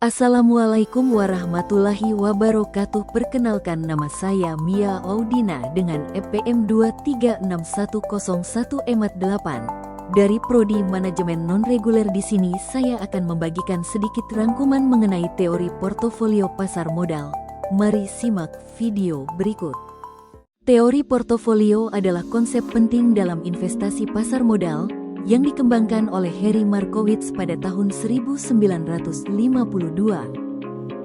Assalamualaikum warahmatullahi wabarakatuh. Perkenalkan, nama saya Mia Audina dengan EPM 2361018 dari Prodi Manajemen Non-Reguler. Di sini saya akan membagikan sedikit rangkuman mengenai teori portofolio pasar modal. Mari simak video berikut. Teori portofolio adalah konsep penting dalam investasi pasar modal yang dikembangkan oleh Harry Markowitz pada tahun 1952.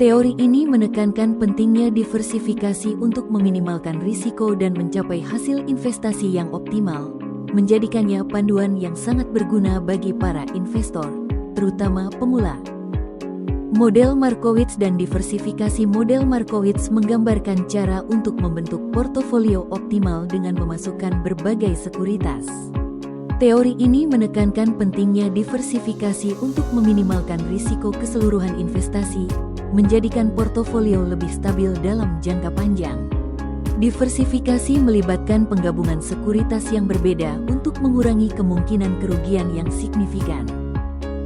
Teori ini menekankan pentingnya diversifikasi untuk meminimalkan risiko dan mencapai hasil investasi yang optimal, menjadikannya panduan yang sangat berguna bagi para investor, terutama pemula. Model Markowitz dan diversifikasi. Model Markowitz menggambarkan cara untuk membentuk portofolio optimal dengan memasukkan berbagai sekuritas. Teori ini menekankan pentingnya diversifikasi untuk meminimalkan risiko keseluruhan investasi, menjadikan portofolio lebih stabil dalam jangka panjang. Diversifikasi melibatkan penggabungan sekuritas yang berbeda untuk mengurangi kemungkinan kerugian yang signifikan.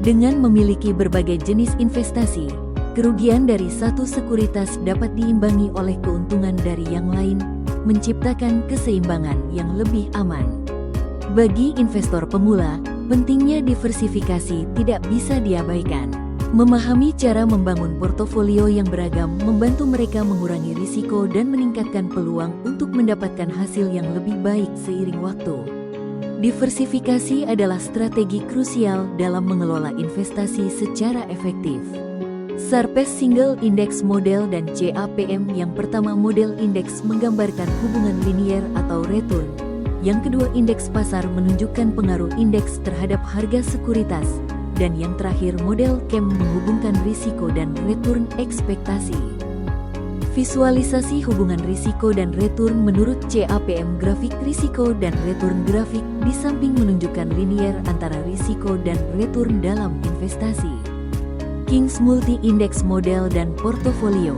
Dengan memiliki berbagai jenis investasi, kerugian dari satu sekuritas dapat diimbangi oleh keuntungan dari yang lain, menciptakan keseimbangan yang lebih aman. Bagi investor pemula, pentingnya diversifikasi tidak bisa diabaikan. Memahami cara membangun portofolio yang beragam membantu mereka mengurangi risiko dan meningkatkan peluang untuk mendapatkan hasil yang lebih baik seiring waktu. Diversifikasi adalah strategi krusial dalam mengelola investasi secara efektif. Sharpe Single Index Model dan CAPM. Yang pertama, model indeks menggambarkan hubungan linier atau return. Yang kedua, indeks pasar menunjukkan pengaruh indeks terhadap harga sekuritas. Dan yang terakhir, model CAM menghubungkan risiko dan return ekspektasi. Visualisasi hubungan risiko dan return menurut CAPM. Grafik risiko dan return. Grafik di samping menunjukkan linier antara risiko dan return dalam investasi. King's Multi-Index Model dan Portofolio.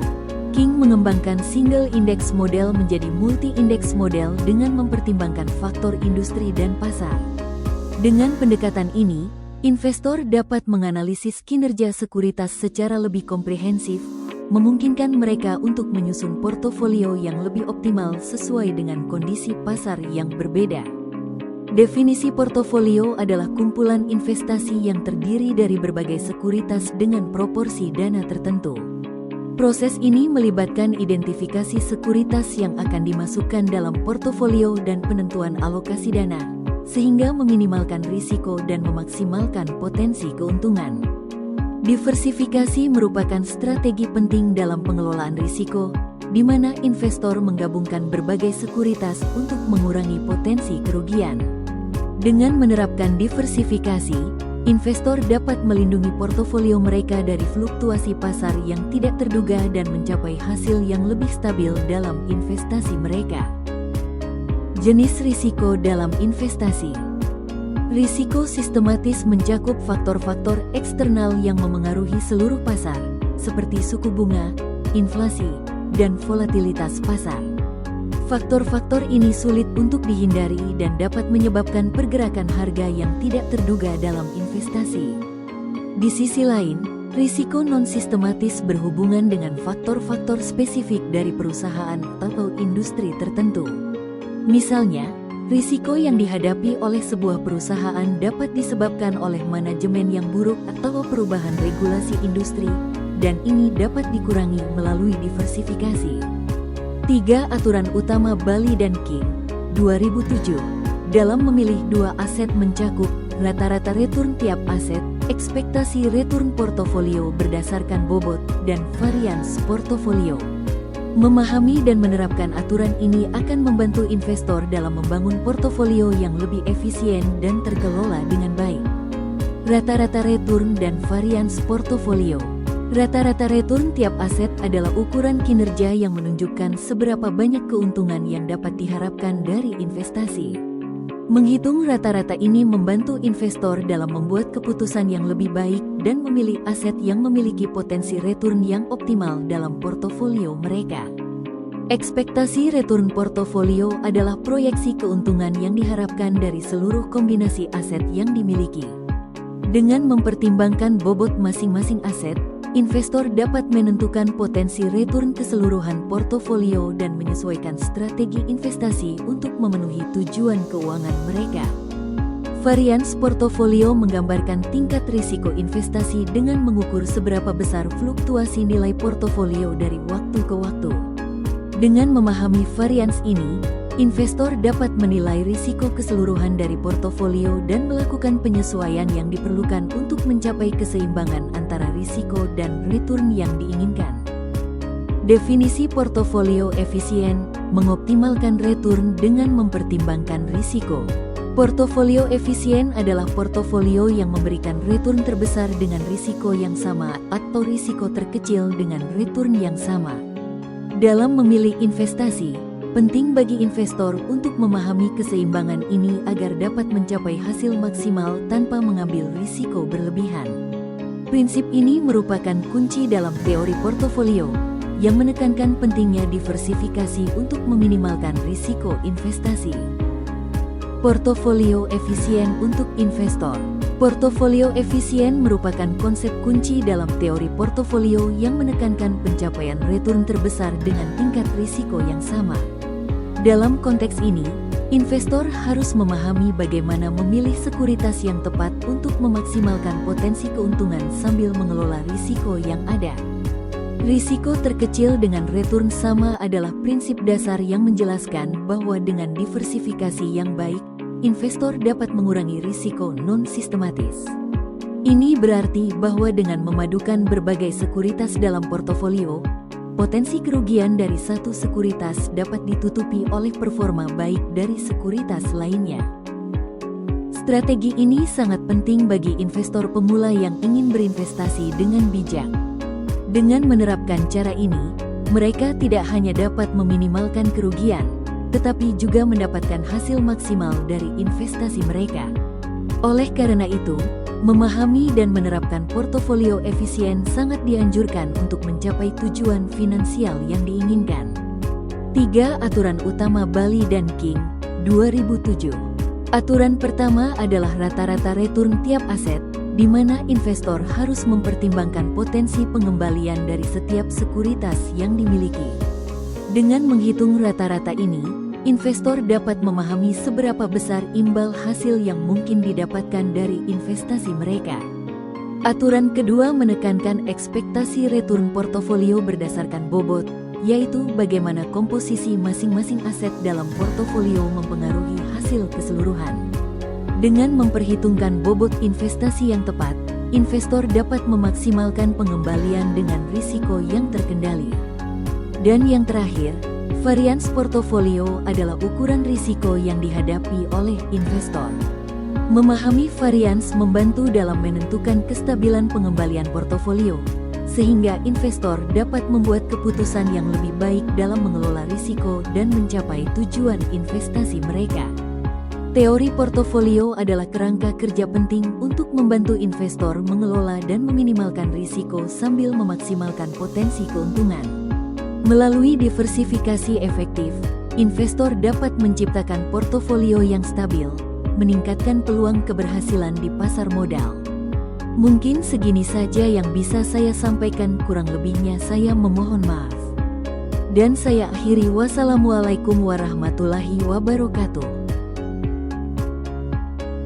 King mengembangkan single index model menjadi multi-index model dengan mempertimbangkan faktor industri dan pasar. Dengan pendekatan ini, investor dapat menganalisis kinerja sekuritas secara lebih komprehensif, memungkinkan mereka untuk menyusun portofolio yang lebih optimal sesuai dengan kondisi pasar yang berbeda. Definisi portofolio adalah kumpulan investasi yang terdiri dari berbagai sekuritas dengan proporsi dana tertentu. Proses ini melibatkan identifikasi sekuritas yang akan dimasukkan dalam portofolio dan penentuan alokasi dana, sehingga meminimalkan risiko dan memaksimalkan potensi keuntungan. Diversifikasi merupakan strategi penting dalam pengelolaan risiko, di mana investor menggabungkan berbagai sekuritas untuk mengurangi potensi kerugian. Dengan menerapkan diversifikasi, investor dapat melindungi portofolio mereka dari fluktuasi pasar yang tidak terduga dan mencapai hasil yang lebih stabil dalam investasi mereka. Jenis risiko dalam investasi. Risiko sistematis mencakup faktor-faktor eksternal yang memengaruhi seluruh pasar, seperti suku bunga, inflasi, dan volatilitas pasar. Faktor-faktor ini sulit untuk dihindari dan dapat menyebabkan pergerakan harga yang tidak terduga dalam investasi. Di sisi lain, risiko non-sistematis berhubungan dengan faktor-faktor spesifik dari perusahaan atau industri tertentu. Misalnya, risiko yang dihadapi oleh sebuah perusahaan dapat disebabkan oleh manajemen yang buruk atau perubahan regulasi industri, dan ini dapat dikurangi melalui diversifikasi. 3 aturan utama Bali dan King, 2007, dalam memilih dua aset mencakup rata-rata return tiap aset, ekspektasi return portofolio berdasarkan bobot, dan varians portofolio. Memahami dan menerapkan aturan ini akan membantu investor dalam membangun portofolio yang lebih efisien dan terkelola dengan baik. Rata-rata return dan varians portofolio. Rata-rata return tiap aset adalah ukuran kinerja yang menunjukkan seberapa banyak keuntungan yang dapat diharapkan dari investasi. Menghitung rata-rata ini membantu investor dalam membuat keputusan yang lebih baik dan memilih aset yang memiliki potensi return yang optimal dalam portofolio mereka. Ekspektasi return portofolio adalah proyeksi keuntungan yang diharapkan dari seluruh kombinasi aset yang dimiliki. Dengan mempertimbangkan bobot masing-masing aset, investor dapat menentukan potensi return keseluruhan portofolio dan menyesuaikan strategi investasi untuk memenuhi tujuan keuangan mereka. Varians portofolio menggambarkan tingkat risiko investasi dengan mengukur seberapa besar fluktuasi nilai portofolio dari waktu ke waktu. Dengan memahami varians ini, investor dapat menilai risiko keseluruhan dari portofolio dan melakukan penyesuaian yang diperlukan untuk mencapai keseimbangan antara risiko dan return yang diinginkan. Definisi portofolio efisien mengoptimalkan return dengan mempertimbangkan risiko. Portofolio efisien adalah portofolio yang memberikan return terbesar dengan risiko yang sama atau risiko terkecil dengan return yang sama. Dalam memilih investasi, penting bagi investor untuk memahami keseimbangan ini agar dapat mencapai hasil maksimal tanpa mengambil risiko berlebihan. Prinsip ini merupakan kunci dalam teori portofolio yang menekankan pentingnya diversifikasi untuk meminimalkan risiko investasi. Portofolio efisien untuk investor. Portofolio efisien merupakan konsep kunci dalam teori portofolio yang menekankan pencapaian return terbesar dengan tingkat risiko yang sama. Dalam konteks ini, investor harus memahami bagaimana memilih sekuritas yang tepat untuk memaksimalkan potensi keuntungan sambil mengelola risiko yang ada. Risiko terkecil dengan return sama adalah prinsip dasar yang menjelaskan bahwa dengan diversifikasi yang baik, investor dapat mengurangi risiko non-sistematis. Ini berarti bahwa dengan memadukan berbagai sekuritas dalam portofolio, potensi kerugian dari satu sekuritas dapat ditutupi oleh performa baik dari sekuritas lainnya. Strategi ini sangat penting bagi investor pemula yang ingin berinvestasi dengan bijak. Dengan menerapkan cara ini, mereka tidak hanya dapat meminimalkan kerugian, tetapi juga mendapatkan hasil maksimal dari investasi mereka. Oleh karena itu, memahami dan menerapkan portofolio efisien sangat dianjurkan untuk mencapai tujuan finansial yang diinginkan. 3 Aturan Utama Bali dan King, 2007. Aturan pertama adalah rata-rata return tiap aset, di mana investor harus mempertimbangkan potensi pengembalian dari setiap sekuritas yang dimiliki. Dengan menghitung rata-rata ini, investor dapat memahami seberapa besar imbal hasil yang mungkin didapatkan dari investasi mereka. Aturan kedua menekankan ekspektasi return portofolio berdasarkan bobot, yaitu bagaimana komposisi masing-masing aset dalam portofolio mempengaruhi hasil keseluruhan. Dengan memperhitungkan bobot investasi yang tepat, investor dapat memaksimalkan pengembalian dengan risiko yang terkendali. Dan yang terakhir, varians portofolio adalah ukuran risiko yang dihadapi oleh investor. Memahami varians membantu dalam menentukan kestabilan pengembalian portofolio, sehingga investor dapat membuat keputusan yang lebih baik dalam mengelola risiko dan mencapai tujuan investasi mereka. Teori portofolio adalah kerangka kerja penting untuk membantu investor mengelola dan meminimalkan risiko sambil memaksimalkan potensi keuntungan. Melalui diversifikasi efektif, investor dapat menciptakan portofolio yang stabil, meningkatkan peluang keberhasilan di pasar modal. Mungkin segini saja yang bisa saya sampaikan, kurang lebihnya saya memohon maaf. Dan saya akhiri, wassalamualaikum warahmatullahi wabarakatuh.